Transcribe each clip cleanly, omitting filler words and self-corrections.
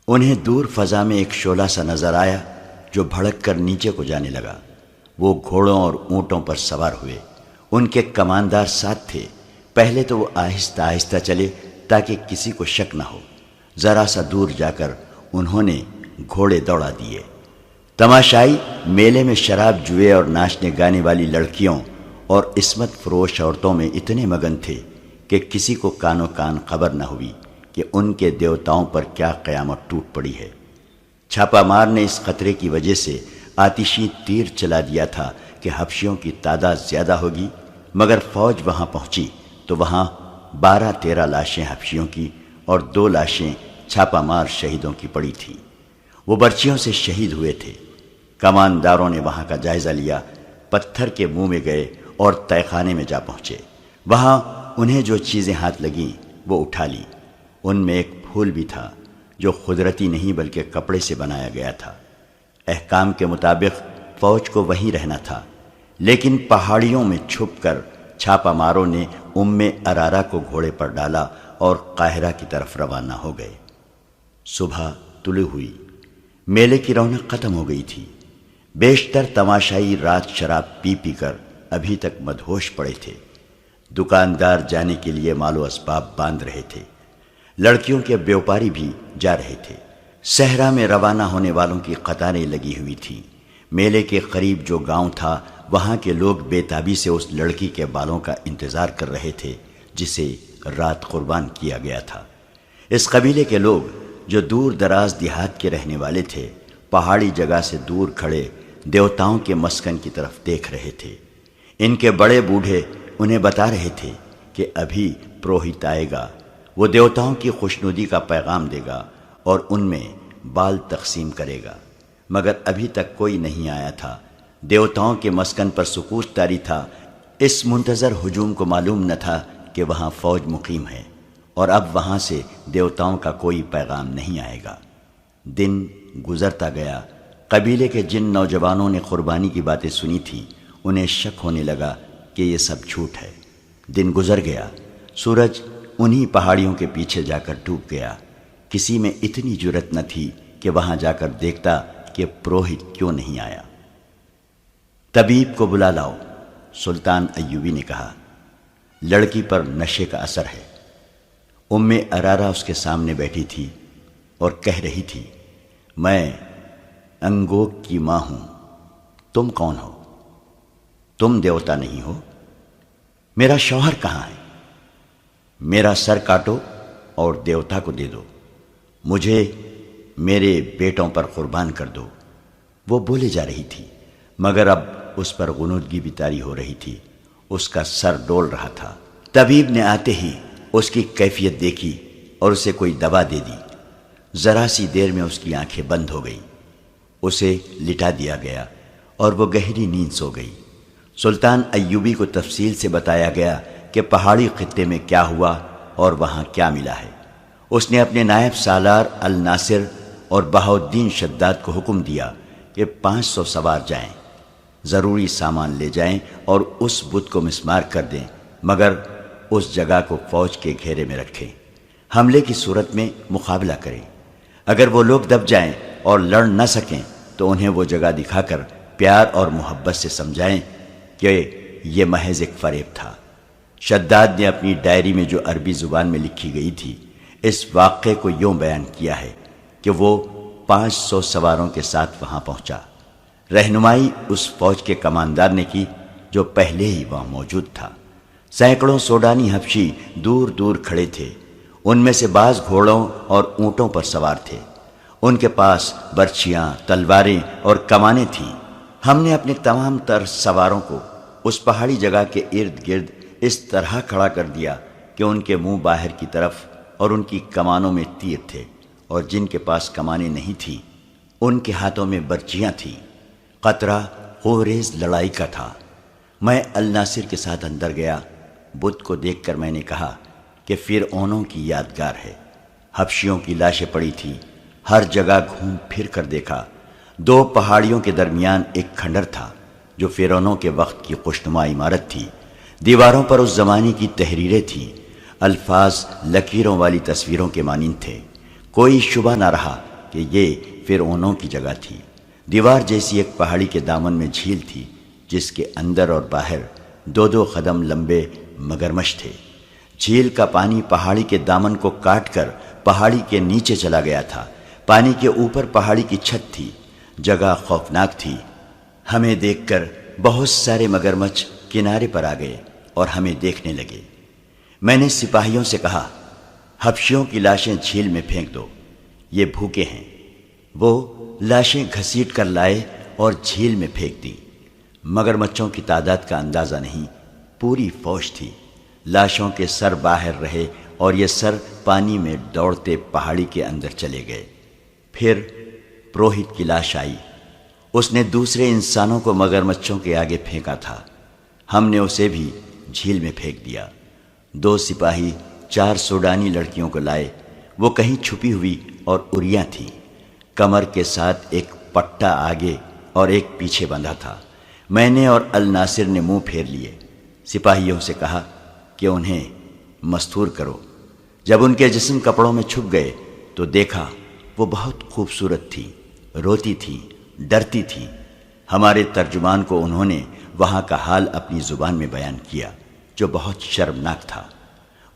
انہیں دور فضا میں ایک شعلہ سا نظر آیا جو بھڑک کر نیچے کو جانے لگا۔ وہ گھوڑوں اور اونٹوں پر سوار ہوئے، ان کے کماندار ساتھ تھے۔ پہلے تو وہ آہستہ آہستہ چلے تاکہ کسی کو شک نہ ہو۔ ذرا سا دور جا کر انہوں نے گھوڑے دوڑا دیے۔ تماشائی میلے میں شراب جوئے اور ناچنے گانے والی لڑکیوں اور عصمت فروش عورتوں میں اتنے مگن تھے کہ کسی کو کانوں کان خبر نہ ہوئی کہ ان کے دیوتاؤں پر کیا قیامت ٹوٹ پڑی ہے۔ چھاپا مار نے اس خطرے کی وجہ سے آتشی تیر چلا دیا تھا کہ حبشیوں کی تعداد زیادہ ہوگی، مگر فوج وہاں پہنچی تو وہاں 12-13 لاشیں حبشیوں کی اور 2 لاشیں چھاپا مار شہیدوں کی پڑی تھیں۔ وہ برچیوں سے شہید ہوئے تھے۔ کمانداروں نے وہاں کا جائزہ لیا، پتھر کے منہ میں گئے اور تہہ خانے میں جا پہنچے۔ وہاں انہیں جو چیزیں ہاتھ لگیں وہ اٹھا لی۔ ان میں ایک پھول بھی تھا جو قدرتی نہیں بلکہ کپڑے سے بنایا گیا تھا۔ احکام کے مطابق فوج کو وہیں رہنا تھا، لیکن پہاڑیوں میں چھپ کر چھاپا ماروں نے ارارا کو گھوڑے پر ڈالا اور قاہرہ کی طرف روانہ ہو گئے۔ صبح طلوع ہوئی، میلے کی رونق ختم ہو گئی تھی۔ بیشتر تماشائی رات شراب پی پی کر ابھی تک مدہوش پڑے تھے۔ دکاندار جانے کے لیے مال و اسباب باندھ رہے تھے، لڑکیوں کے بیوپاری بھی جا رہے تھے۔ صحرا میں روانہ ہونے والوں کی قطاریں لگی ہوئی تھیں۔ میلے کے قریب جو گاؤں تھا وہاں کے لوگ بے تابی سے اس لڑکی کے بالوں کا انتظار کر رہے تھے جسے رات قربان کیا گیا تھا۔ اس قبیلے کے لوگ جو دور دراز دیہات کے رہنے والے تھے، پہاڑی جگہ سے دور کھڑے دیوتاؤں کے مسکن کی طرف دیکھ رہے تھے۔ ان کے بڑے بوڑھے انہیں بتا رہے تھے کہ ابھی پروہت آئے گا، وہ دیوتاؤں کی خوشنودی کا پیغام دے گا اور ان میں بال تقسیم کرے گا، مگر ابھی تک کوئی نہیں آیا تھا۔ دیوتاؤں کے مسکن پر سکوت طاری تھا۔ اس منتظر ہجوم کو معلوم نہ تھا کہ وہاں فوج مقیم ہے اور اب وہاں سے دیوتاؤں کا کوئی پیغام نہیں آئے گا۔ دن گزرتا گیا۔ قبیلے کے جن نوجوانوں نے قربانی کی باتیں سنی تھی انہیں شک ہونے لگا کہ یہ سب جھوٹ ہے۔ دن گزر گیا، سورج انہی پہاڑیوں کے پیچھے جا کر ڈوب گیا۔ کسی میں اتنی جرت نہ تھی کہ وہاں جا کر دیکھتا کہ پروہت کیوں نہیں آیا۔ طبیب کو بلا لاؤ، سلطان ایوبی نے کہا۔ لڑکی پر نشے کا اثر ہے۔ ارارا اس کے سامنے بیٹھی تھی اور کہہ رہی تھی، میں انگوک کی ماں ہوں، تم کون ہو؟ تم دیوتا نہیں ہو؟ میرا شوہر کہاں ہے؟ میرا سر کاٹو اور دیوتا کو دے دو، مجھے میرے بیٹوں پر قربان کر دو۔ وہ بولے جا رہی تھی مگر اب اس پر غنودگی بھی طاری ہو رہی تھی۔ اس کا سر ڈول رہا تھا۔ طبیب نے آتے ہی اس کی کیفیت دیکھی اور اسے کوئی دوا دے دی۔ ذرا سی دیر میں اس کی آنکھیں بند ہو گئی۔ اسے لٹا دیا گیا اور وہ گہری نیند سو گئی۔ سلطان ایوبی کو تفصیل سے بتایا گیا کہ پہاڑی خطے میں کیا ہوا اور وہاں کیا ملا ہے۔ اس نے اپنے نائب سالار الناصر اور بہاؤالدین شداد کو حکم دیا کہ 500 سوار جائیں، ضروری سامان لے جائیں اور اس بت کو مسمار کر دیں، مگر اس جگہ کو فوج کے گھیرے میں رکھیں۔ حملے کی صورت میں مقابلہ کریں۔ اگر وہ لوگ دب جائیں اور لڑ نہ سکیں تو انہیں وہ جگہ دکھا کر پیار اور محبت سے سمجھائیں کہ یہ محض ایک فریب تھا۔ شداد نے اپنی ڈائری میں جو عربی زبان میں لکھی گئی تھی اس واقعے کو یوں بیان کیا ہے کہ وہ 500 سواروں کے ساتھ وہاں پہنچا۔ رہنمائی اس فوج کے کماندار نے کی جو پہلے ہی وہاں موجود تھا۔ سینکڑوں سوڈانی حبشی دور دور کھڑے تھے۔ ان میں سے بعض گھوڑوں اور اونٹوں پر سوار تھے۔ ان کے پاس برچیاں، تلواریں اور کمانیں تھیں۔ ہم نے اپنے تمام تر سواروں کو اس پہاڑی جگہ کے ارد گرد اس طرح کھڑا کر دیا کہ ان کے منہ باہر کی طرف اور ان کی کمانوں میں تیر تھے، اور جن کے پاس کمانیں نہیں تھیں ان کے ہاتھوں میں برچیاں تھیں۔ قطرہ خوریز لڑائی کا تھا۔ میں الناصر کے ساتھ اندر گیا۔ بت کو دیکھ کر میں نے کہا کہ فرعونوں کی یادگار ہے۔ حبشیوں کی لاشیں پڑی تھیں۔ ہر جگہ گھوم پھر کر دیکھا۔ 2 پہاڑیوں کے درمیان ایک کھنڈر تھا جو فرعونوں کے وقت کی خوشنما عمارت تھی۔ دیواروں پر اس زمانے کی تحریریں تھیں۔ الفاظ لکیروں والی تصویروں کے مانند تھے۔ کوئی شبہ نہ رہا کہ یہ فرعونوں کی جگہ تھی۔ دیوار جیسی ایک پہاڑی کے دامن میں جھیل تھی جس کے اندر اور باہر 2-2 قدم لمبے مگرمچھ تھے۔ جھیل کا پانی پہاڑی کے دامن کو کاٹ کر پہاڑی کے نیچے چلا گیا تھا۔ پانی کے اوپر پہاڑی کی چھت تھی۔ جگہ خوفناک تھی۔ ہمیں دیکھ کر بہت سارے مگرمچھ کنارے پر آ گئے اور ہمیں دیکھنے لگے۔ میں نے سپاہیوں سے کہا، حبشیوں کی لاشیں جھیل میں پھینک دو، یہ بھوکے ہیں۔ وہ لاشیں گھسیٹ کر لائے اور جھیل میں پھینک دیں۔ مگرمچھوں کی تعداد کا اندازہ نہیں، پوری فوج تھی۔ لاشوں کے سر باہر رہے اور یہ سر پانی میں دوڑتے پہاڑی کے اندر چلے گئے۔ پھر پروہت کی لاش آئی۔ اس نے دوسرے انسانوں کو مگرمچھوں کے آگے پھینکا تھا۔ ہم نے اسے بھی جھیل میں پھینک دیا۔ 2 سپاہی 4 سوڈانی لڑکیوں کو لائے۔ وہ کہیں چھپی ہوئی اور اریاں تھیں۔ کمر کے ساتھ ایک پٹا آگے اور ایک پیچھے بندھا تھا۔ میں نے اور الناصر نے منہ پھیر لیے۔ سپاہیوں سے کہا کہ انہیں مستور کرو۔ جب ان کے جسم کپڑوں میں چھپ گئے تو دیکھا وہ بہت خوبصورت تھی، روتی تھی، ڈرتی تھی۔ ہمارے ترجمان کو انہوں نے وہاں کا حال اپنی زبان میں بیان کیا جو بہت شرمناک تھا۔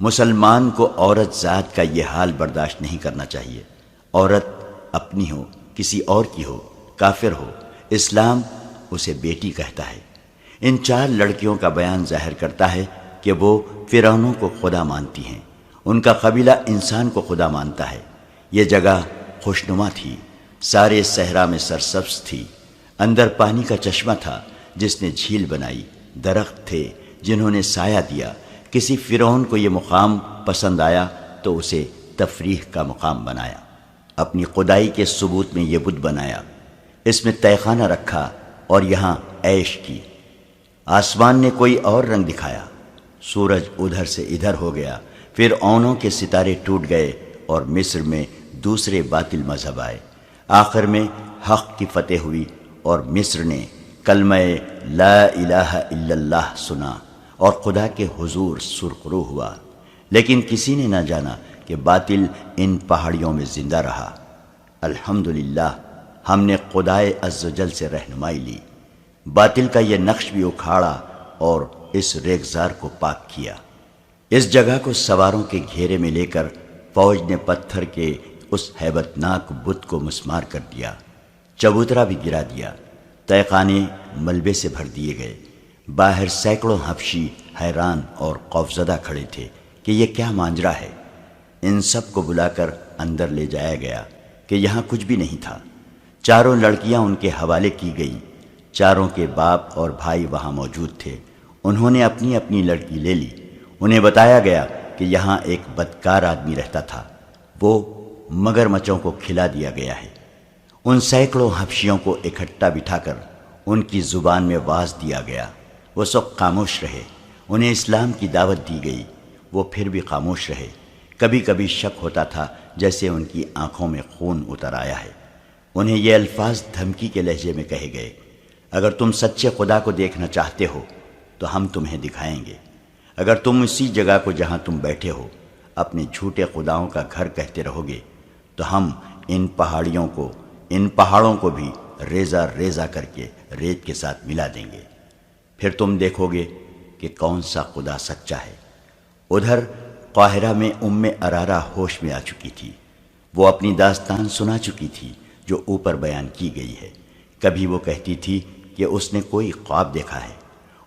مسلمان کو عورت ذات کا یہ حال برداشت نہیں کرنا چاہیے۔ عورت اپنی ہو، کسی اور کی ہو، کافر ہو، اسلام اسے بیٹی کہتا ہے۔ ان 4 لڑکیوں کا بیان ظاہر کرتا ہے کہ وہ فرعونوں کو خدا مانتی ہیں۔ ان کا قبیلہ انسان کو خدا مانتا ہے۔ یہ جگہ خوشنما تھی، سارے صحرا میں سرسبز تھی۔ اندر پانی کا چشمہ تھا جس نے جھیل بنائی، درخت تھے جنہوں نے سایہ دیا۔ کسی فرعون کو یہ مقام پسند آیا تو اسے تفریح کا مقام بنایا۔ اپنی خدائی کے ثبوت میں یہ بت بنایا، اس میں تہخانہ رکھا اور یہاں عیش کی۔ آسمان نے کوئی اور رنگ دکھایا، سورج ادھر سے ادھر ہو گیا، فرعونوں کے ستارے ٹوٹ گئے اور مصر میں دوسرے باطل مذہب آئے۔ آخر میں حق کی فتح ہوئی اور مصر نے کلمہ لا الہ الا اللہ سنا اور خدا کے حضور سرخرو ہوا۔ لیکن کسی نے نہ جانا کہ باطل ان پہاڑیوں میں زندہ رہا۔ الحمدللہ ہم نے خدائے عزوجل سے رہنمائی لی، باطل کا یہ نقش بھی اکھاڑا اور اس ریگزار کو پاک کیا۔ اس جگہ کو سواروں کے گھیرے میں لے کر فوج نے پتھر کے اس ہیبت ناک بت کو مسمار کر دیا، چبوترا بھی گرا دیا، تہخانے ملبے سے بھر دیے گئے۔ باہر سینکڑوں حبشی حیران اور خوفزدہ کھڑے تھے کہ یہ کیا ماجرا ہے۔ ان سب کو بلا کر اندر لے جایا گیا کہ یہاں کچھ بھی نہیں تھا۔ 4 لڑکیاں ان کے حوالے کی گئیں۔ 4 کے باپ اور بھائی وہاں موجود تھے۔ انہوں نے اپنی اپنی لڑکی لے لی۔ انہیں بتایا گیا کہ یہاں ایک بدکار آدمی رہتا تھا، وہ مگرمچھوں کو کھلا دیا گیا ہے۔ ان سینکڑوں حبشیوں کو اکٹھا بٹھا کر ان کی زبان میں واعظ دیا گیا۔ وہ سب خاموش رہے۔ انہیں اسلام کی دعوت دی گئی، وہ پھر بھی خاموش رہے۔ کبھی کبھی شک ہوتا تھا جیسے ان کی آنکھوں میں خون اتر آیا ہے۔ انہیں یہ الفاظ دھمکی کے لہجے میں کہے گئے، اگر تم سچے خدا کو دیکھنا چاہتے ہو تو ہم تمہیں دکھائیں گے۔ اگر تم اسی جگہ کو جہاں تم بیٹھے ہو اپنے جھوٹے خداؤں کا گھر کہتے رہو گے تو ہم ان پہاڑوں کو بھی ریزہ ریزہ کر کے ریت کے ساتھ ملا دیں گے۔ پھر تم دیکھو گے کہ کون سا خدا سچا ہے۔ ادھر قاہرہ میں ارارہ ہوش میں آ چکی تھی۔ وہ اپنی داستان سنا چکی تھی جو اوپر بیان کی گئی ہے۔ کبھی وہ کہتی تھی کہ اس نے کوئی خواب دیکھا ہے۔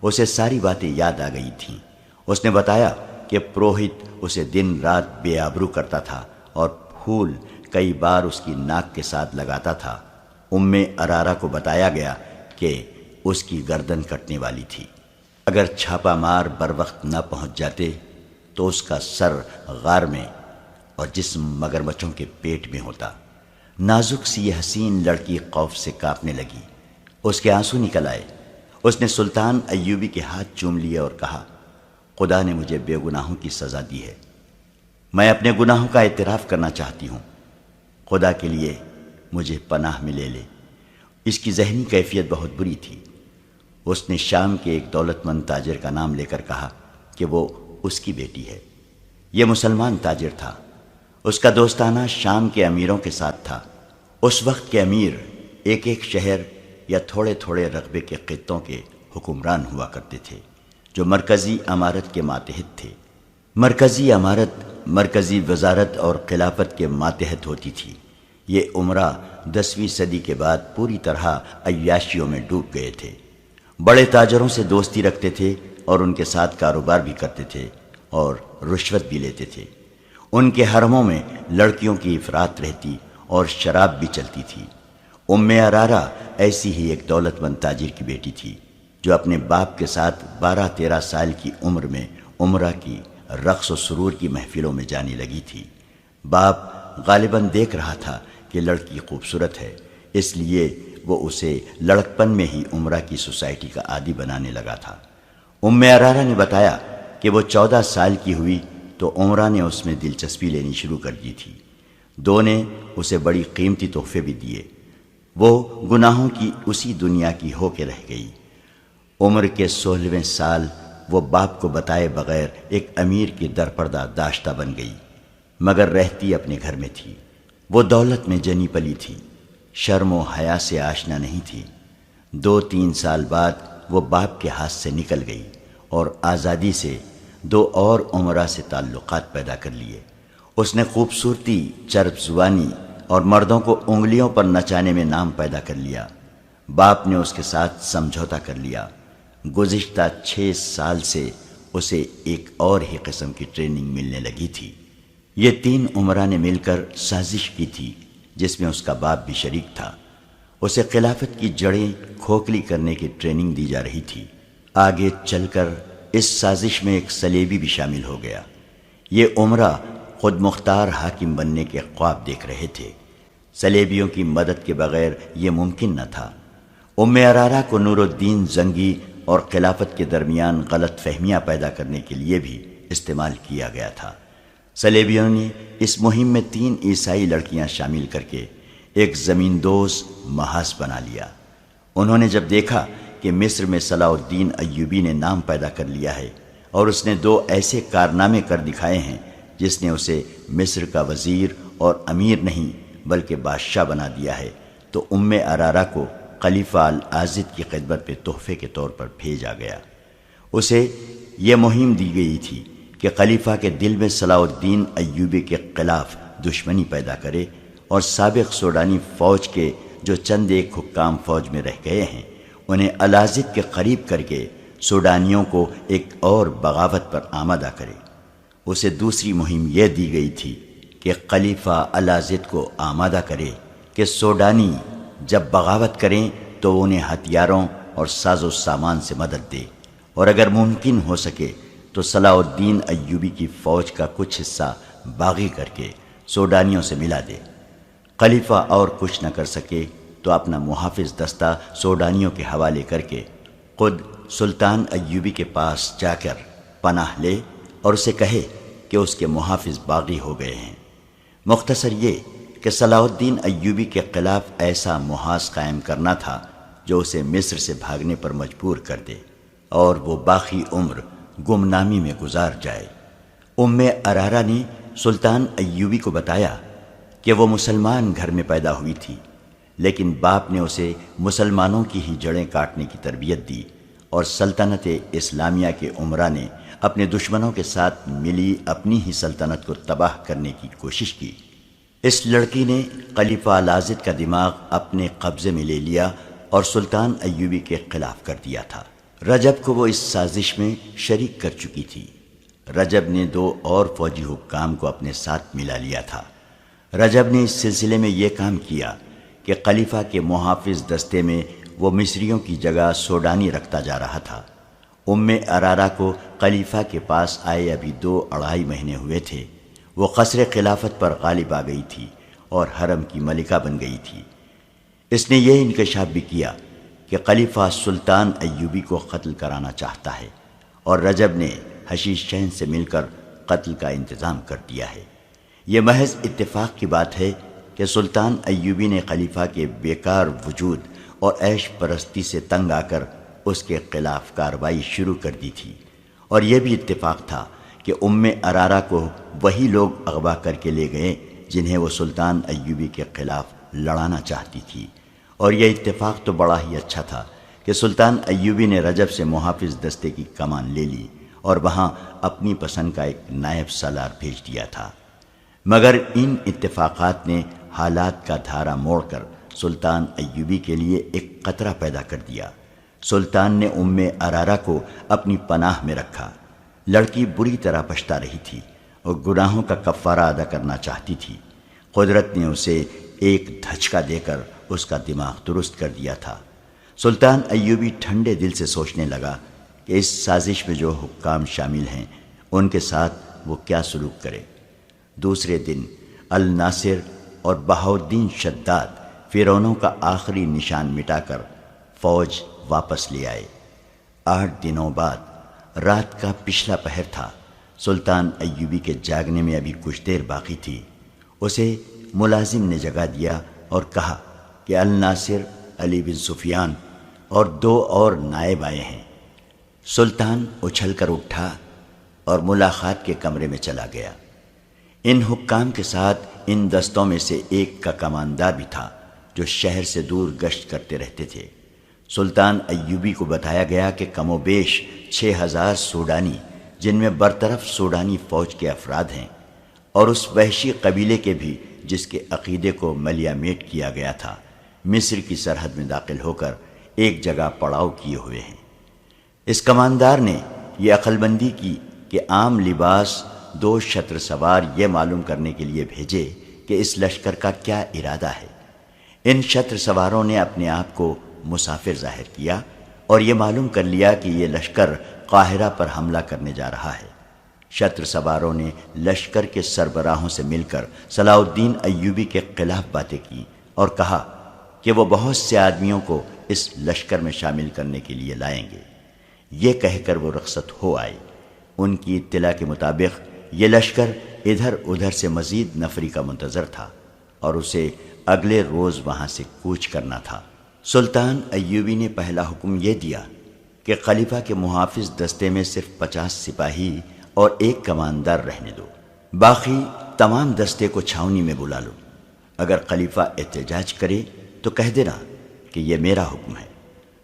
اسے ساری باتیں یاد آ گئی تھیں۔ اس نے بتایا کہ پروہت اسے دن رات بے آبرو کرتا تھا اور پھول کئی بار اس کی ناک کے ساتھ لگاتا تھا۔ ارارہ کو بتایا گیا کہ اس کی گردن کٹنے والی تھی۔ اگر چھاپا مار بر وقت نہ پہنچ جاتے تو اس کا سر غار میں اور جسم مگرمچھوں کے پیٹ میں ہوتا۔ نازک سی یہ حسین لڑکی خوف سے کانپنے لگی۔ اس کے آنسو نکل آئے۔ اس نے سلطان ایوبی کے ہاتھ چوم لیے اور کہا، خدا نے مجھے بے گناہوں کی سزا دی ہے۔ میں اپنے گناہوں کا اعتراف کرنا چاہتی ہوں۔ خدا کے لیے مجھے پناہ میں لے لے۔ اس کی ذہنی کیفیت بہت بری تھی۔ اس نے شام کے ایک دولت مند تاجر کا نام لے کر کہا کہ وہ اس کی بیٹی ہے۔ یہ مسلمان تاجر تھا۔ اس کا دوستانہ شام کے امیروں کے ساتھ تھا۔ اس وقت کے امیر ایک ایک شہر یا تھوڑے تھوڑے رقبے کے خطوں کے حکمران ہوا کرتے تھے جو مرکزی امارت کے ماتحت تھے۔ مرکزی امارت مرکزی وزارت اور خلافت کے ماتحت ہوتی تھی۔ یہ امراء 10ویں صدی کے بعد پوری طرح عیاشیوں میں ڈوب گئے تھے۔ بڑے تاجروں سے دوستی رکھتے تھے اور ان کے ساتھ کاروبار بھی کرتے تھے اور رشوت بھی لیتے تھے۔ ان کے حرموں میں لڑکیوں کی افراط رہتی اور شراب بھی چلتی تھی۔ ام ارارہ ایسی ہی ایک دولت مند تاجر کی بیٹی تھی جو اپنے باپ کے ساتھ 12-13 سال کی عمر میں عمرہ کی رقص و سرور کی محفلوں میں جانے لگی تھی۔ باپ غالباً دیکھ رہا تھا کہ لڑکی خوبصورت ہے، اس لیے وہ اسے لڑکپن میں ہی عمرہ کی سوسائٹی کا عادی بنانے لگا تھا۔ ام ارارہ نے بتایا کہ وہ 14 سال کی ہوئی تو عمرہ نے اس میں دلچسپی لینی شروع کر دی تھی۔ دو نے اسے بڑی قیمتی تحفے بھی دیے۔ وہ گناہوں کی اسی دنیا کی ہو کے رہ گئی۔ عمر کے 16ویں سال وہ باپ کو بتائے بغیر ایک امیر کی درپردہ داشتہ بن گئی، مگر رہتی اپنے گھر میں تھی۔ وہ دولت میں جنی پلی تھی، شرم و حیا سے آشنا نہیں تھی۔ 2-3 سال بعد وہ باپ کے ہاتھ سے نکل گئی اور آزادی سے 2 اور عمرہ سے تعلقات پیدا کر لیے۔ اس نے خوبصورتی، چرب زبانی اور مردوں کو انگلیوں پر نچانے میں نام پیدا کر لیا۔ باپ نے اس کے ساتھ سمجھوتا کر لیا۔ گزشتہ 6 سال سے اسے ایک اور ہی قسم کی ٹریننگ ملنے لگی تھی۔ یہ 3 عمرا نے مل کر سازش کی تھی جس میں اس کا باپ بھی شریک تھا۔ اسے خلافت کی جڑیں کھوکھلی کرنے کی ٹریننگ دی جا رہی تھی۔ آگے چل کر اس سازش میں ایک سلیبی بھی شامل ہو گیا۔ یہ عمرا خود مختار حاکم بننے کے خواب دیکھ رہے تھے۔ سلیبیوں کی مدد کے بغیر یہ ممکن نہ تھا۔ ام ارارہ کو نور الدین زنگی اور خلافت کے درمیان غلط فہمیاں پیدا کرنے کے لیے بھی استعمال کیا گیا تھا۔ سلیبیوں نے اس مہم میں 3 عیسائی لڑکیاں شامل کر کے ایک زمیندوز محاذ بنا لیا۔ انہوں نے جب دیکھا کہ مصر میں صلاح الدین ایوبی نے نام پیدا کر لیا ہے اور اس نے 2 ایسے کارنامے کر دکھائے ہیں جس نے اسے مصر کا وزیر اور امیر نہیں بلکہ بادشاہ بنا دیا ہے، تو ام ارارہ کو خلیفہ العازد کی خدمت پہ تحفے کے طور پر بھیجا گیا۔ اسے یہ مہم دی گئی تھی کہ خلیفہ کے دل میں صلاح الدین ایوبی کے خلاف دشمنی پیدا کرے اور سابق سوڈانی فوج کے جو چند ایک حکام فوج میں رہ گئے ہیں انہیں العازد کے قریب کر کے سوڈانیوں کو ایک اور بغاوت پر آمادہ کرے۔ اسے دوسری مہم یہ دی گئی تھی کہ خلیفہ العازد کو آمادہ کرے کہ سوڈانی جب بغاوت کریں تو انہیں ہتھیاروں اور ساز و سامان سے مدد دے، اور اگر ممکن ہو سکے تو صلاح الدین ایوبی کی فوج کا کچھ حصہ باغی کر کے سوڈانیوں سے ملا دے۔ خلیفہ اور کچھ نہ کر سکے تو اپنا محافظ دستہ سوڈانیوں کے حوالے کر کے خود سلطان ایوبی کے پاس جا کر پناہ لے اور اسے کہے کہ اس کے محافظ باغی ہو گئے ہیں۔ مختصر یہ کہ صلاح الدین ایوبی کے خلاف ایسا محاذ قائم کرنا تھا جو اسے مصر سے بھاگنے پر مجبور کر دے اور وہ باقی عمر گمنامی میں گزار جائے۔ ام ارارہ نے سلطان ایوبی کو بتایا کہ وہ مسلمان گھر میں پیدا ہوئی تھی، لیکن باپ نے اسے مسلمانوں کی ہی جڑیں کاٹنے کی تربیت دی، اور سلطنت اسلامیہ کے عمرا نے اپنے دشمنوں کے ساتھ ملی اپنی ہی سلطنت کو تباہ کرنے کی کوشش کی۔ اس لڑکی نے خلیفہ العازد کا دماغ اپنے قبضے میں لے لیا اور سلطان ایوبی کے خلاف کر دیا تھا۔ رجب کو وہ اس سازش میں شریک کر چکی تھی۔ رجب نے 2 اور فوجی حکام کو اپنے ساتھ ملا لیا تھا۔ رجب نے اس سلسلے میں یہ کام کیا کہ خلیفہ کے محافظ دستے میں وہ مصریوں کی جگہ سوڈانی رکھتا جا رہا تھا۔ ام ارارہ کو خلیفہ کے پاس آئے ابھی 2-2.5 مہینے ہوئے تھے۔ وہ قصر خلافت پر غالب آ گئی تھی اور حرم کی ملکہ بن گئی تھی۔ اس نے یہ انکشاف بھی کیا کہ خلیفہ سلطان ایوبی کو قتل کرانا چاہتا ہے، اور رجب نے حشیش شہن سے مل کر قتل کا انتظام کر دیا ہے۔ یہ محض اتفاق کی بات ہے کہ سلطان ایوبی نے خلیفہ کے بیکار وجود اور عیش پرستی سے تنگ آ کر اس کے خلاف کارروائی شروع کر دی تھی، اور یہ بھی اتفاق تھا کہ ام ارارہ کو وہی لوگ اغوا کر کے لے گئے جنہیں وہ سلطان ایوبی کے خلاف لڑانا چاہتی تھی، اور یہ اتفاق تو بڑا ہی اچھا تھا کہ سلطان ایوبی نے رجب سے محافظ دستے کی کمان لے لی اور وہاں اپنی پسند کا ایک نائب سالار بھیج دیا تھا۔ مگر ان اتفاقات نے حالات کا دھارا موڑ کر سلطان ایوبی کے لیے ایک خطرہ پیدا کر دیا۔ سلطان نے ام ارارہ کو اپنی پناہ میں رکھا۔ لڑکی بری طرح پچھتا رہی تھی اور گناہوں کا کفارہ ادا کرنا چاہتی تھی۔ قدرت نے اسے ایک دھچکا دے کر اس کا دماغ درست کر دیا تھا۔ سلطان ایوبی ٹھنڈے دل سے سوچنے لگا کہ اس سازش میں جو حکام شامل ہیں ان کے ساتھ وہ کیا سلوک کرے۔ دوسرے دن الناصر اور بہاؤالدین شداد فرعونوں کا آخری نشان مٹا کر فوج واپس لے آئے۔ 8 دنوں بعد رات کا پچھلا پہر تھا۔ سلطان ایوبی کے جاگنے میں ابھی کچھ دیر باقی تھی۔ اسے ملازم نے جگا دیا اور کہا کہ الناصر، علی بن سفیان اور 2 اور نائب آئے ہیں۔ سلطان اچھل کر اٹھا اور ملاقات کے کمرے میں چلا گیا۔ ان حکام کے ساتھ ان دستوں میں سے ایک کا کماندار بھی تھا جو شہر سے دور گشت کرتے رہتے تھے۔ سلطان ایوبی کو بتایا گیا کہ کم و بیش 6000 سوڈانی، جن میں برطرف سوڈانی فوج کے افراد ہیں، اور اس وحشی قبیلے کے بھی جس کے عقیدے کو ملیا میٹ کیا گیا تھا، مصر کی سرحد میں داخل ہو کر ایک جگہ پڑاؤ کیے ہوئے ہیں۔ اس کماندار نے یہ عقل بندی کی کہ عام لباس 2 شتر سوار یہ معلوم کرنے کے لیے بھیجے کہ اس لشکر کا کیا ارادہ ہے۔ ان شتر سواروں نے اپنے آپ کو مسافر ظاہر کیا اور یہ معلوم کر لیا کہ یہ لشکر قاہرہ پر حملہ کرنے جا رہا ہے۔ شتر سواروں نے لشکر کے سربراہوں سے مل کر صلاح الدین ایوبی کے خلاف باتیں کی اور کہا کہ وہ بہت سے آدمیوں کو اس لشکر میں شامل کرنے کے لیے لائیں گے۔ یہ کہہ کر وہ رخصت ہو آئے۔ ان کی اطلاع کے مطابق یہ لشکر ادھر ادھر سے مزید نفری کا منتظر تھا اور اسے اگلے روز وہاں سے کوچ کرنا تھا۔ سلطان ایوبی نے پہلا حکم یہ دیا کہ خلیفہ کے محافظ دستے میں صرف 50 سپاہی اور 1 کماندار رہنے دو، باقی تمام دستے کو چھاؤنی میں بلا لو۔ اگر خلیفہ احتجاج کرے تو کہہ دینا کہ یہ میرا حکم ہے۔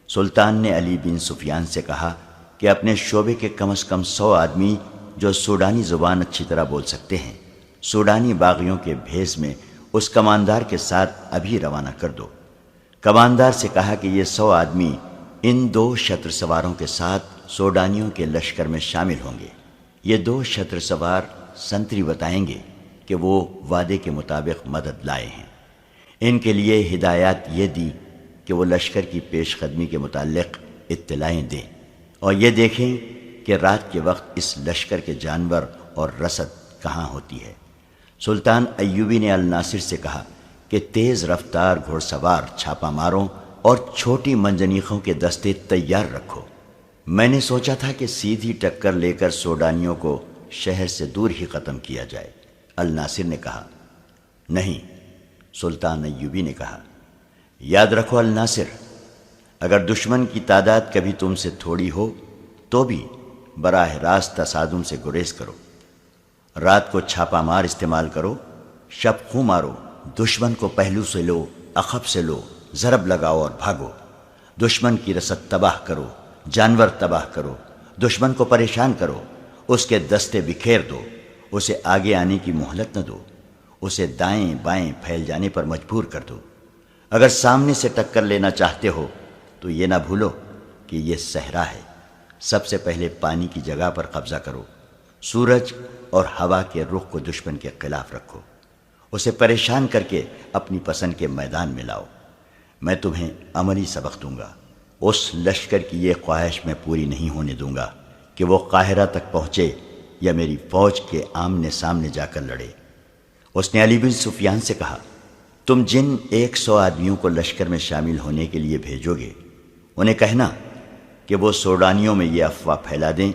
سلطان نے علی بن سفیان سے کہا کہ اپنے شعبے کے کم از کم 100 آدمی جو سوڈانی زبان اچھی طرح بول سکتے ہیں، سوڈانی باغیوں کے بھیس میں اس کماندار کے ساتھ ابھی روانہ کر دو۔ کماندار سے کہا کہ یہ 100 آدمی ان 2 شتر سواروں کے ساتھ سوڈانیوں کے لشکر میں شامل ہوں گے۔ یہ 2 شتر سوار سنتری بتائیں گے کہ وہ وعدے کے مطابق مدد لائے ہیں۔ ان کے لیے ہدایات یہ دی کہ وہ لشکر کی پیش قدمی کے متعلق اطلاعیں دیں اور یہ دیکھیں کہ رات کے وقت اس لشکر کے جانور اور رسد کہاں ہوتی ہے۔ سلطان ایوبی نے الناصر سے کہا کہ تیز رفتار گھوڑ سوار چھاپا ماروں اور چھوٹی منجنیقوں کے دستے تیار رکھو۔ میں نے سوچا تھا کہ سیدھی ٹکر لے کر سوڈانیوں کو شہر سے دور ہی ختم کیا جائے۔ الناصر نے کہا نہیں۔ سلطان ایوبی نے کہا یاد رکھو الناصر، اگر دشمن کی تعداد کبھی تم سے تھوڑی ہو تو بھی براہ راست تصادم سے گریز کرو۔ رات کو چھاپا مار استعمال کرو، شب خوں مارو، دشمن کو پہلو سے لو، عقب سے لو، ضرب لگاؤ اور بھاگو۔ دشمن کی رسد تباہ کرو، جانور تباہ کرو، دشمن کو پریشان کرو، اس کے دستے بکھیر دو، اسے آگے آنے کی مہلت نہ دو، اسے دائیں بائیں پھیل جانے پر مجبور کر دو۔ اگر سامنے سے ٹکر لینا چاہتے ہو تو یہ نہ بھولو کہ یہ صحرا ہے۔ سب سے پہلے پانی کی جگہ پر قبضہ کرو، سورج اور ہوا کے رخ کو دشمن کے خلاف رکھو، اسے پریشان کر کے اپنی پسند کے میدان میں لاؤ۔ میں تمہیں عملی سبق دوں گا۔ اس لشکر کی یہ خواہش میں پوری نہیں ہونے دوں گا کہ وہ قاہرہ تک پہنچے یا میری فوج کے آمنے سامنے جا کر لڑے۔ اس نے علی بن سفیان سے کہا تم جن 100 آدمیوں کو لشکر میں شامل ہونے کے لیے بھیجو گے انہیں کہنا کہ وہ سوڈانیوں میں یہ افواہ پھیلا دیں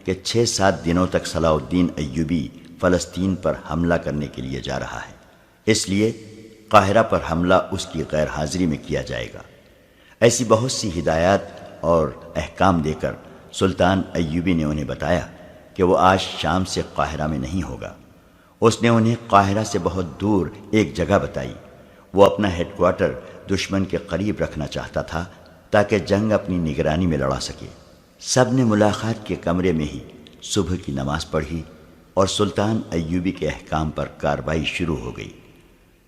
کہ 6-7 دنوں تک صلاح الدین ایوبی فلسطین پر حملہ کرنے کے لیے جا رہا ہے، اس لیے قاہرہ پر حملہ اس کی غیر حاضری میں کیا جائے گا۔ ایسی بہت سی ہدایات اور احکام دے کر سلطان ایوبی نے انہیں بتایا کہ وہ آج شام سے قاہرہ میں نہیں ہوگا۔ اس نے انہیں قاہرہ سے بہت دور ایک جگہ بتائی۔ وہ اپنا ہیڈ کوارٹر دشمن کے قریب رکھنا چاہتا تھا تاکہ جنگ اپنی نگرانی میں لڑا سکے۔ سب نے ملاقات کے کمرے میں ہی صبح کی نماز پڑھی اور سلطان ایوبی کے احکام پر کارروائی شروع ہو گئی۔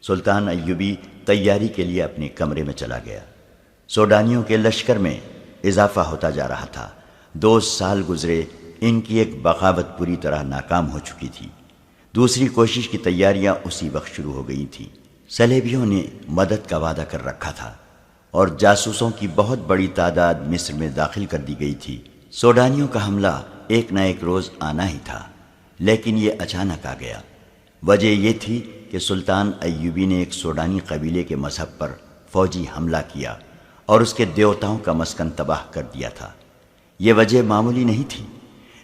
سلطان ایوبی تیاری کے لیے اپنے کمرے میں چلا گیا۔ سوڈانیوں کے لشکر میں اضافہ ہوتا جا رہا تھا۔ 2 سال گزرے، ان کی ایک بغاوت پوری طرح ناکام ہو چکی تھی۔ دوسری کوشش کی تیاریاں اسی وقت شروع ہو گئی تھیں۔ صلیبیوں نے مدد کا وعدہ کر رکھا تھا اور جاسوسوں کی بہت بڑی تعداد مصر میں داخل کر دی گئی تھی۔ سوڈانیوں کا حملہ ایک نہ ایک روز آنا ہی تھا، لیکن یہ اچانک آ گیا۔ وجہ یہ تھی کہ سلطان ایوبی نے ایک سوڈانی قبیلے کے مذہب پر فوجی حملہ کیا اور اس کے دیوتاؤں کا مسکن تباہ کر دیا تھا۔ یہ وجہ معمولی نہیں تھی۔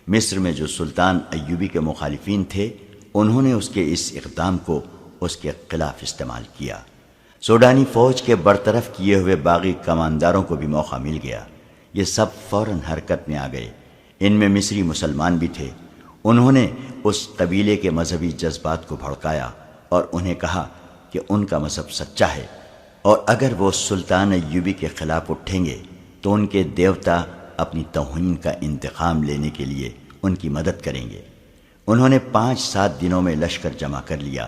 مصر میں جو سلطان ایوبی کے مخالفین تھے، انہوں نے اس کے اس اقدام کو اس کے خلاف استعمال کیا۔ سوڈانی فوج کے برطرف کیے ہوئے باغی کمانداروں کو بھی موقع مل گیا۔ یہ سب فوراً حرکت میں آ گئے۔ ان میں مصری مسلمان بھی تھے۔ انہوں نے اس قبیلے کے مذہبی جذبات کو بھڑکایا اور انہیں کہا کہ ان کا مذہب سچا ہے اور اگر وہ سلطان ایوبی کے خلاف اٹھیں گے تو ان کے دیوتا اپنی توہین کا انتقام لینے کے لیے ان کی مدد کریں گے۔ انہوں نے 5-7 دنوں میں لشکر جمع کر لیا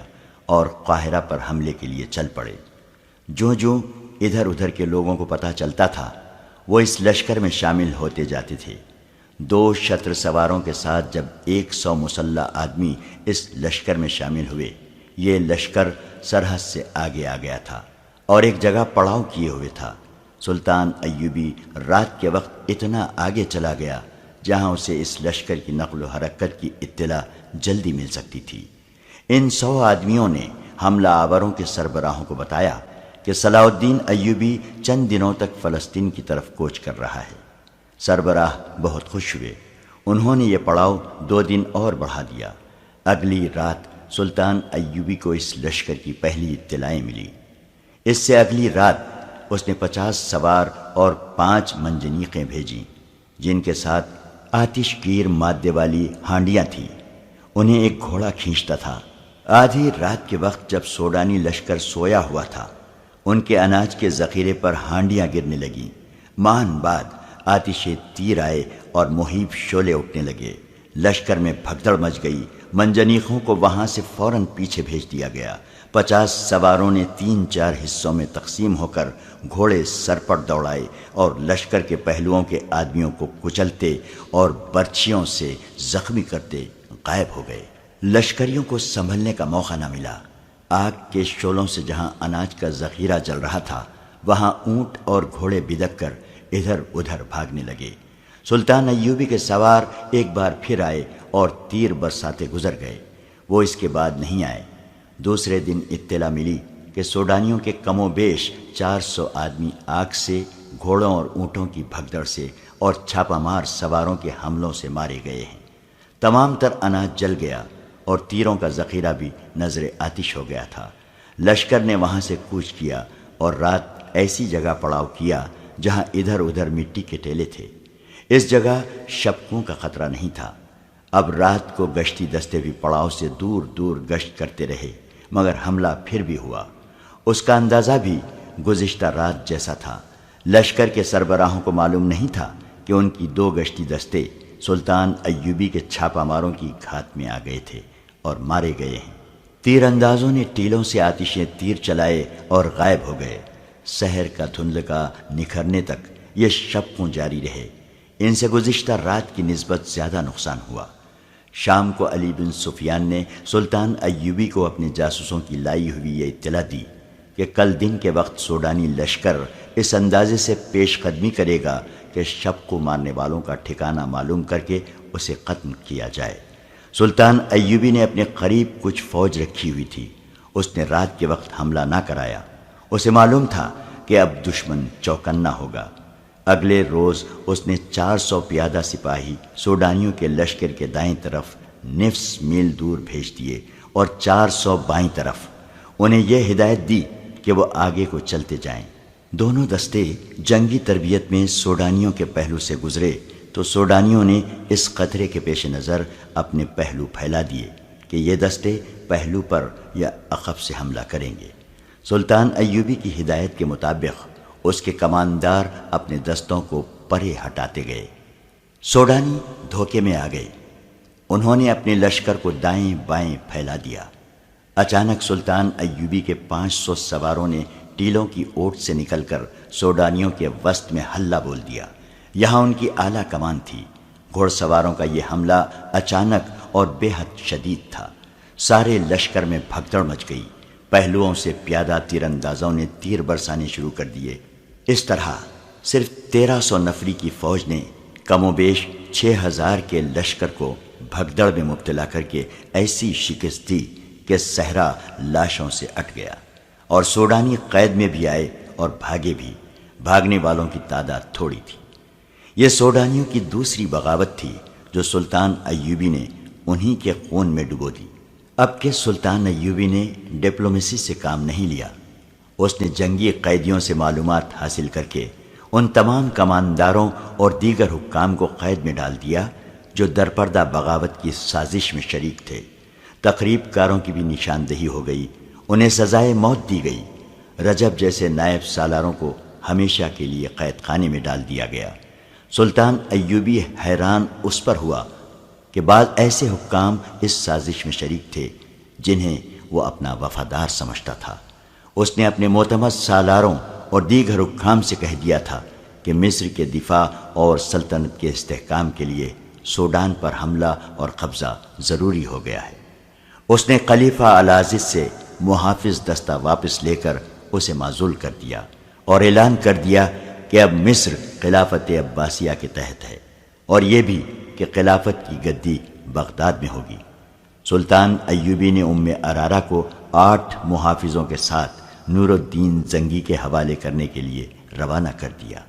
اور قاہرہ پر حملے کے لیے چل پڑے۔ جو ادھر ادھر کے لوگوں کو پتہ چلتا تھا، وہ اس لشکر میں شامل ہوتے جاتے تھے۔ 2 شتر سواروں کے ساتھ جب 100 مسلح آدمی اس لشکر میں شامل ہوئے، یہ لشکر سرحد سے آگے آ گیا تھا اور ایک جگہ پڑاؤ کیے ہوئے تھا۔ سلطان ایوبی رات کے وقت اتنا آگے چلا گیا جہاں اسے اس لشکر کی نقل و حرکت کی اطلاع جلدی مل سکتی تھی۔ ان 100 آدمیوں نے حملہ آوروں کے سربراہوں کو بتایا کہ صلاح الدین ایوبی چند دنوں تک فلسطین کی طرف کوچ کر رہا ہے۔ سربراہ بہت خوش ہوئے۔ انہوں نے یہ پڑاؤ 2 دن اور بڑھا دیا۔ اگلی رات سلطان ایوبی کو اس لشکر کی پہلی اطلاعیں ملی۔ اس سے اگلی رات اس نے 50 سوار اور 5 منجنیقیں بھیجیں، جن کے ساتھ آتش گیر مادے والی ہانڈیاں تھیں۔ انہیں ایک گھوڑا کھینچتا تھا۔ آدھی رات کے وقت جب سوڈانی لشکر سویا ہوا تھا، ان کے اناج کے ذخیرے پر ہانڈیاں گرنے لگیں۔ مان بعد آتش تیر آئے اور مہیب شعلے اٹھنے لگے۔ لشکر میں بھگدڑ مچ گئی۔ منجنیقوں کو وہاں سے فوراً پیچھے بھیج دیا گیا۔ 50 سواروں نے 3-4 حصوں میں تقسیم ہو کر گھوڑے سر پر دوڑائے اور لشکر کے پہلوؤں کے آدمیوں کو کچلتے اور برچھیوں سے زخمی کرتے غائب ہو گئے۔ لشکریوں کو سنبھلنے کا موقع نہ ملا۔ آگ کے شعلوں سے جہاں اناج کا ذخیرہ جل رہا تھا، وہاں اونٹ اور گھوڑے بدک کر ادھر ادھر بھاگنے لگے۔ سلطان ایوبی کے سوار ایک بار پھر آئے اور تیر برساتے گزر گئے۔ وہ اس کے بعد نہیں آئے۔ دوسرے دن اطلاع ملی کہ سوڈانیوں کے کم و بیش 400 آدمی آگ سے، گھوڑوں اور اونٹوں کی بھگدڑ سے اور چھاپہ مار سواروں کے حملوں سے مارے گئے ہیں۔ تمام تر اناج جل گیا اور تیروں کا ذخیرہ بھی نظر آتش ہو گیا تھا۔ لشکر نے وہاں سے کوچ کیا اور رات ایسی جگہ پڑاؤ کیا جہاں ادھر ادھر مٹی کے ٹیلے تھے۔ اس جگہ شپکوں کا خطرہ نہیں تھا۔ اب رات کو گشتی دستے بھی پڑاؤ سے دور دور گشت کرتے رہے، مگر حملہ پھر بھی ہوا۔ اس کا اندازہ بھی گزشتہ رات جیسا تھا۔ لشکر کے سربراہوں کو معلوم نہیں تھا کہ ان کی 2 گشتی دستے سلطان ایوبی کے چھاپہ ماروں کی گھات میں آ گئے تھے اور مارے گئے ہیں۔ تیر اندازوں نے ٹیلوں سے آتشیں تیر چلائے اور غائب ہو گئے۔ سحر کا دھندلکا نکھرنے تک یہ شپکوں جاری رہے۔ ان سے گزشتہ رات کی نسبت زیادہ نقصان ہوا۔ شام کو علی بن سفیان نے سلطان ایوبی کو اپنے جاسوسوں کی لائی ہوئی یہ اطلاع دی کہ کل دن کے وقت سوڈانی لشکر اس اندازے سے پیش قدمی کرے گا کہ شب کو مارنے والوں کا ٹھکانہ معلوم کر کے اسے ختم کیا جائے۔ سلطان ایوبی نے اپنے قریب کچھ فوج رکھی ہوئی تھی۔ اس نے رات کے وقت حملہ نہ کرایا۔ اسے معلوم تھا کہ اب دشمن چوکنا ہوگا۔ اگلے روز اس نے 400 پیادہ سپاہی سوڈانیوں کے لشکر کے دائیں طرف نصف میل دور بھیج دیے اور 400 بائیں طرف۔ انہیں یہ ہدایت دی کہ وہ آگے کو چلتے جائیں۔ دونوں دستے جنگی تربیت میں سوڈانیوں کے پہلو سے گزرے تو سوڈانیوں نے اس خطرے کے پیش نظر اپنے پہلو پھیلا دیے کہ یہ دستے پہلو پر یا عقب سے حملہ کریں گے۔ سلطان ایوبی کی ہدایت کے مطابق اس کے کماندار اپنے دستوں کو پرے ہٹاتے گئے۔ سوڈانی دھوکے میں آ گئے۔ انہوں نے اپنے لشکر کو دائیں بائیں پھیلا دیا۔ اچانک سلطان ایوبی کے 500 سواروں نے ٹیلوں کی اوٹ سے نکل کر سوڈانیوں کے وسط میں ہلہ بول دیا۔ یہاں ان کی اعلیٰ کمان تھی۔ گھوڑ سواروں کا یہ حملہ اچانک اور بے حد شدید تھا۔ سارے لشکر میں بھگدڑ مچ گئی۔ پہلوؤں سے پیادہ تیر اندازوں نے تیر برسانے شروع کر دیے۔ اس طرح صرف 1300 نفری کی فوج نے کم و بیش 6000 کے لشکر کو بھگدڑ میں مبتلا کر کے ایسی شکست دی کہ صحرا لاشوں سے اٹ گیا، اور سوڈانی قید میں بھی آئے اور بھاگے بھی۔ بھاگنے والوں کی تعداد تھوڑی تھی۔ یہ سوڈانیوں کی دوسری بغاوت تھی جو سلطان ایوبی نے انہی کے خون میں ڈبو دی۔ اب کہ سلطان ایوبی نے ڈپلومیسی سے کام نہیں لیا، اس نے جنگی قیدیوں سے معلومات حاصل کر کے ان تمام کمانداروں اور دیگر حکام کو قید میں ڈال دیا جو درپردہ بغاوت کی سازش میں شریک تھے۔ تقریب کاروں کی بھی نشاندہی ہو گئی، انہیں سزائے موت دی گئی۔ رجب جیسے نائب سالاروں کو ہمیشہ کے لیے قید خانے میں ڈال دیا گیا۔ سلطان ایوبی حیران اس پر ہوا کہ بعض ایسے حکام اس سازش میں شریک تھے جنہیں وہ اپنا وفادار سمجھتا تھا۔ اس نے اپنے معتمد سالاروں اور دیگر حکام سے کہہ دیا تھا کہ مصر کے دفاع اور سلطنت کے استحکام کے لیے سوڈان پر حملہ اور قبضہ ضروری ہو گیا ہے۔ اس نے خلیفہ العزیز سے محافظ دستہ واپس لے کر اسے معزول کر دیا اور اعلان کر دیا کہ اب مصر خلافت عباسیہ کے تحت ہے، اور یہ بھی کہ خلافت کی گدی بغداد میں ہوگی۔ سلطان ایوبی نے ارارہ کو 8 محافظوں کے ساتھ نور الدین زنگی کے حوالے کرنے کے لیے روانہ کر دیا۔